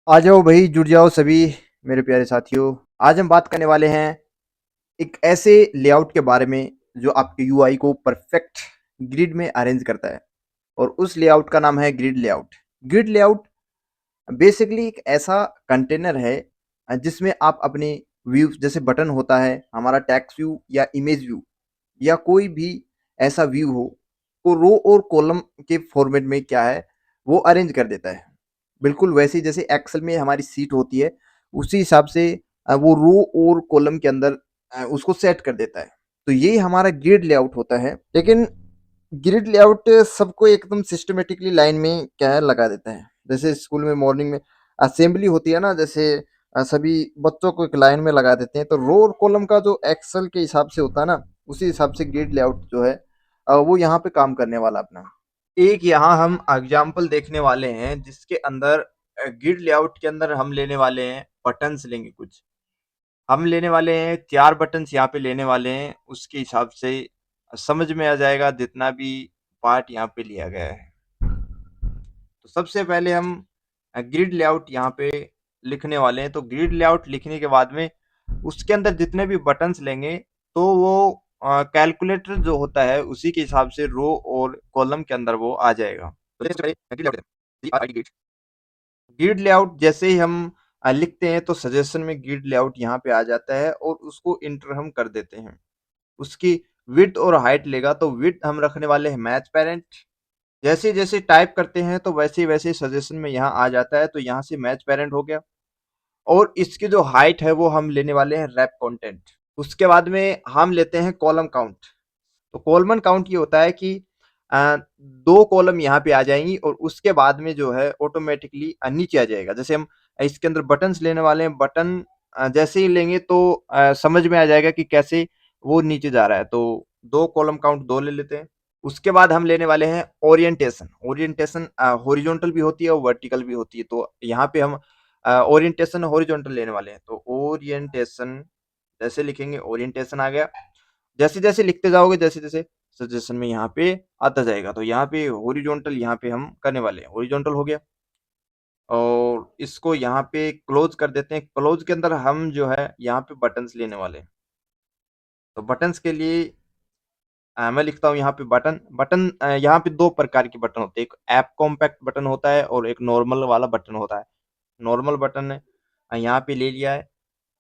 आ जाओ भाई, जुड़ जाओ सभी मेरे प्यारे साथियों। आज हम बात करने वाले हैं एक ऐसे लेआउट के बारे में जो आपके यूआई को परफेक्ट ग्रिड में अरेंज करता है। और उस लेआउट का नाम है grid layout. Grid layout basically एक ऐसा कंटेनर है जिसमें आप अपने व्यू, जैसे बटन होता है हमारा, टेक्स्ट व्यू या इमेज व्यू या कोई भी ऐसा व्यू हो, को रो और कॉलम के फॉर्मेट में क्या है वो अरेंज कर देता है। बिल्कुल वैसे ही जैसे एक्सेल में हमारी सीट होती है, उसी हिसाब से वो रो और कॉलम के अंदर उसको सेट कर देता है। तो यही हमारा ग्रिड लेआउट होता है। लेकिन ग्रिड लेआउट सबको एकदम सिस्टमेटिकली लाइन में क्या है लगा देता है। जैसे स्कूल में मॉर्निंग में असेंबली होती है ना, जैसे सभी बच्चों को एक लाइन में लगा देते हैं, तो रो और कॉलम का जो एक्सेल के हिसाब से होता है ना, उसी हिसाब से ग्रिड लेआउट जो है वो यहाँ पे काम करने वाला अपना। एक यहाँ हम एग्जाम्पल देखने वाले हैं जिसके अंदर ग्रिड लेआउट के अंदर हम लेने वाले हैं बटन्स, लेंगे कुछ। हम लेने वाले हैं 4 बटन्स यहाँ पे लेने वाले हैं, उसके हिसाब से समझ में आ जाएगा जितना भी पार्ट यहाँ पे लिया गया है। तो सबसे पहले हम ग्रिड लेआउट यहाँ पे लिखने वाले हैं। तो ग्रिड लेआउट लिखने के बाद में उसके अंदर जितने भी बटन्स लेंगे, तो वो कैलकुलेटर जो होता है उसी के हिसाब से रो और कॉलम के अंदर वो आ जाएगा। तो सबसे पहले ग्रिड लेआउट, ग्रिड लेआउट जैसे ही हम लिखते हैं तो सजेशन में ग्रिड लेआउट यहाँ पे आ जाता है और उसको इंटर हम कर देते हैं। उसकी विड्थ और हाइट लेगा, तो विड्थ हम रखने वाले हैं मैच पेरेंट। जैसे जैसे टाइप करते हैं तो वैसे वैसे सजेशन में यहाँ आ जाता है, तो यहाँ से मैच पेरेंट हो गया। और इसकी जो हाइट है वो हम लेने वाले हैं रैप कंटेंट। उसके बाद में हम लेते हैं कॉलम काउंट। तो कॉलम काउंट ये होता है कि 2 कॉलम यहाँ पे आ जाएंगी और उसके बाद में जो है ऑटोमेटिकली नीचे आ जाएगा। जैसे हम इसके अंदर बटन्स लेने वाले हैं, बटन जैसे ही लेंगे तो समझ में आ जाएगा कि कैसे वो नीचे जा रहा है। तो 2 कॉलम काउंट 2 ले लेते हैं। उसके बाद हम लेने वाले हैं ओरिएंटेशन। ओरिएंटेशन हॉरिजॉन्टल भी होती है और वर्टिकल भी होती है। तो यहाँ पे हम ओरिएंटेशन हॉरिजॉन्टल लेने वाले हैं। तो ओरिएंटेशन जैसे लिखेंगे, ओरिएंटेशन आ गया। जैसे जैसे लिखते जाओगे, जैसे जैसे सजेशन में यहाँ पे आता जाएगा। तो यहाँ पे हॉरिजॉन्टल यहाँ पे हम करने वाले हैं, हॉरिजॉन्टल हो गया। और इसको यहाँ पे क्लोज कर देते हैं। क्लोज के अंदर हम जो है यहाँ पे बटन्स लेने वाले हैं। तो बटन्स के लिए मैं लिखता हूँ यहाँ पे बटन। बटन यहाँ पे 2 प्रकार के बटन होते हैं, एक ऐप कॉम्पैक्ट बटन होता है और एक नॉर्मल वाला बटन होता है। नॉर्मल बटन यहाँ पे ले लिया है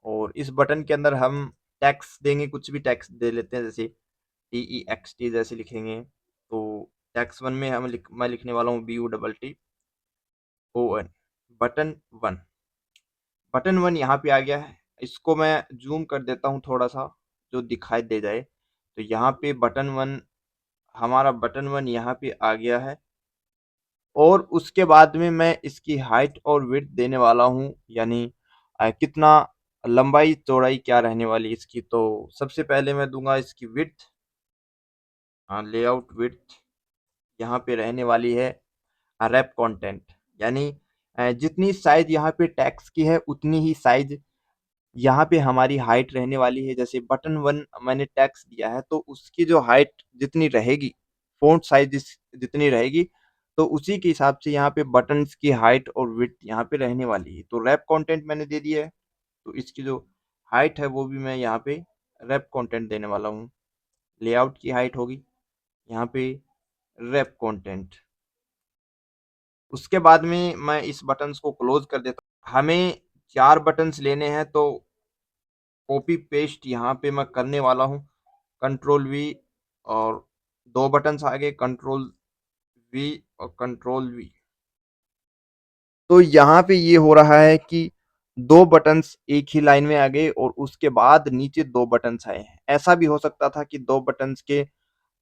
और इस बटन के अंदर हम टेक्स्ट देंगे, कुछ भी टेक्स्ट दे लेते हैं, जैसे TEXT जैसे लिखेंगे। तो टेक्स्ट 1 में मैं लिखने वाला हूँ BUTTON, बटन 1। बटन 1 यहाँ पे आ गया है। इसको मैं जूम कर देता हूँ थोड़ा सा, जो दिखाई दे जाए। तो यहाँ पे बटन 1, हमारा बटन 1 यहाँ पे आ गया है। और उसके बाद में मैं इसकी हाइट और विड्थ देने वाला हूँ, यानी कितना लंबाई चौड़ाई क्या रहने वाली इसकी। तो सबसे पहले मैं दूंगा इसकी विड्थ, लेआउट विड्थ यहाँ पे रहने वाली है रैप कंटेंट, यानी जितनी साइज यहाँ पे टेक्स्ट की है उतनी ही साइज यहाँ पे हमारी हाइट रहने वाली है। जैसे बटन 1 मैंने टेक्स्ट दिया है, तो उसकी जो हाइट जितनी रहेगी, फ़ॉन्ट साइज़ जितनी रहेगी, तो उसी के हिसाब से यहाँ पे बटन्स की हाइट और विड्थ यहाँ पे रहने वाली है। तो रैप कंटेंट मैंने दे दिया है, तो इसकी जो हाइट है वो भी मैं यहाँ पे रैप कंटेंट देने वाला हूँ। लेआउट की हाइट होगी यहाँ पे रैप कंटेंट। उसके बाद में मैं इस बटन्स को क्लोज़ कर देता हूँ। हमें 4 बटन्स लेने हैं, तो कॉपी पेस्ट यहाँ पे मैं करने वाला हूँ, कंट्रोल वी। और 2 बटन्स आ गए, कंट्रोल वी और कंट्रोल वी। तो यहाँ पे ये हो रहा है कि 2 बटन्स एक ही लाइन में आ गए और उसके बाद नीचे 2 बटन्स आए हैं। ऐसा भी हो सकता था कि 2 बटन्स के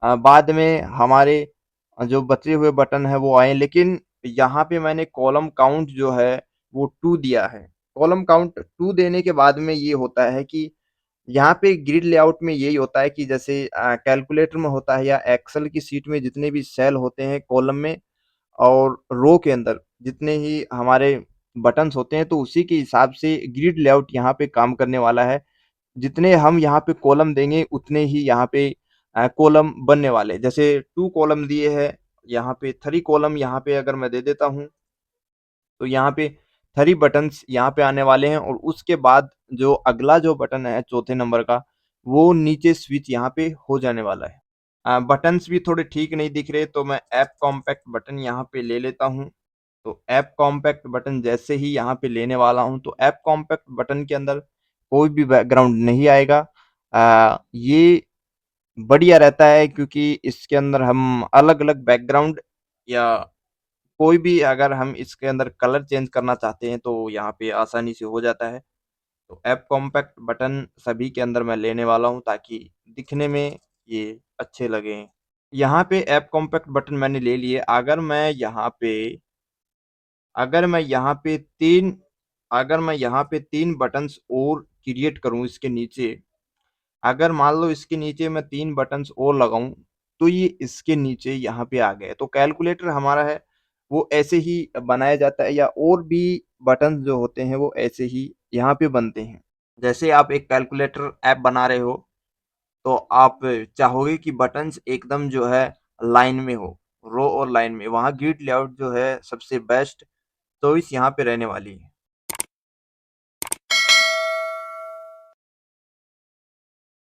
बाद में हमारे जो बचे हुए बटन है वो आए, लेकिन यहाँ पे मैंने कॉलम काउंट जो है वो 2 दिया है। कॉलम काउंट 2 देने के बाद में ये होता है कि यहाँ पे ग्रिड लेआउट में यही होता है कि जैसे कैलकुलेटर में होता है या एक्सेल की शीट में जितने भी सेल होते हैं कॉलम में और रो के अंदर जितने ही हमारे बटन्स होते हैं, तो उसी के हिसाब से ग्रिड लेआउट यहाँ पे काम करने वाला है। जितने हम यहाँ पे कॉलम देंगे उतने ही यहाँ पे कॉलम बनने वाले। जैसे 2 कॉलम दिए हैं, यहाँ पे 3 कॉलम यहाँ पे अगर मैं दे देता हूँ, तो यहाँ पे 3 बटन्स यहाँ पे आने वाले हैं और उसके बाद जो अगला जो बटन है चौथे नंबर का, वो नीचे स्विच यहाँ पे हो जाने वाला है। बटन्स भी थोड़े ठीक नहीं दिख रहे, तो मैं ऐप कॉम्पैक्ट बटन यहाँ पे ले लेता हूँ। तो ऐप कॉम्पैक्ट बटन जैसे ही यहाँ पे लेने वाला हूँ, तो ऐप कॉम्पैक्ट बटन के अंदर कोई भी बैकग्राउंड नहीं आएगा। ये बढ़िया रहता है क्योंकि इसके अंदर हम अलग-अलग बैकग्राउंड या कोई भी अगर हम इसके अंदर कलर चेंज करना चाहते हैं, तो यहाँ पे आसानी से हो जाता है। तो ऐप कॉम्पैक्ट बटन सभी के अंदर मैं लेने वाला हूँ ताकि दिखने में ये अच्छे लगें। यहाँ पे ऐप कॉम्पैक्ट बटन मैंने ले लिए। अगर मैं यहाँ पे 3 अगर मैं यहाँ पे 3 बटन्स और क्रिएट करूँ इसके नीचे, अगर मान लो इसके नीचे मैं 3 बटन्स और लगाऊँ, तो ये इसके नीचे यहाँ पे आ गए। तो कैलकुलेटर हमारा है, वो ऐसे ही बनाया जाता है या और भी बटन्स जो होते हैं, वो ऐसे ही यहाँ पे बनते हैं। जैसे आप एक कैलकुलेटर ऐप बना रहे हो, तो आप चाहोगे कि बटन्स एकदम जो है लाइन में हो, रो और लाइन में। वहाँ ग्रिड लेआउट जो है सबसे बेस्ट चॉइस यहाँ पे रहने वाली है।